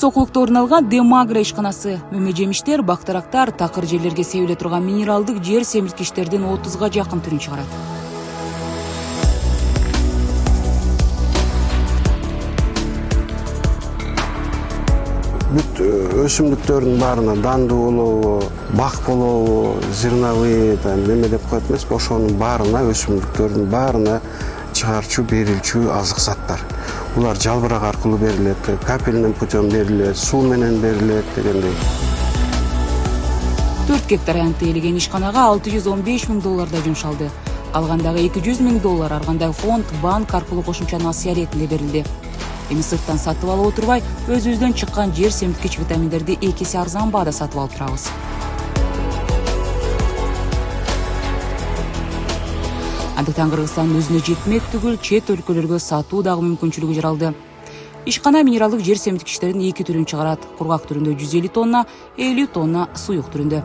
сокулукта орун алган Демагра ишканасы мөмө жемиштер, бактарактар, такыр жерлерге себиле турган минералдык жер семирткичтердин 30га жакын түрүн чыгарат. Бүт өсүмдүктөрдүн баарына дандуу болобу, бак болобу, зерновые, неме деп коет эмес, ошонун баарына, өсүмдүктөрдүн баарына чыгарчу, берилчү азык заттар. Булар жалбырак аркылуу берилет, капельным путем берилет, суу менен берилет дегендей. 4 гектар аянтты ээлеген ишканага $615 000 жумшалды. Калгандагы $200 000 ар кандай фонд, банк аркылуу кошумча насыя иретинде берилди. Эми сырттан сатып алып отурбай, өзүбүздөн чыккан жер семирткич витаминдерди 2 эсе арзан баада сатып алып турабыз. Андыктан Кыргызстандын өзүнө жетмек түгүл, чет өлкөлөргө сатуу дагы мүмкүнчүлүгү жаралды. Ишкана минералдык жер семирткичтердин 2 түрүн чыгарат: кургак түрүндө 150 тонна, 50 тонна суюк түрүндө.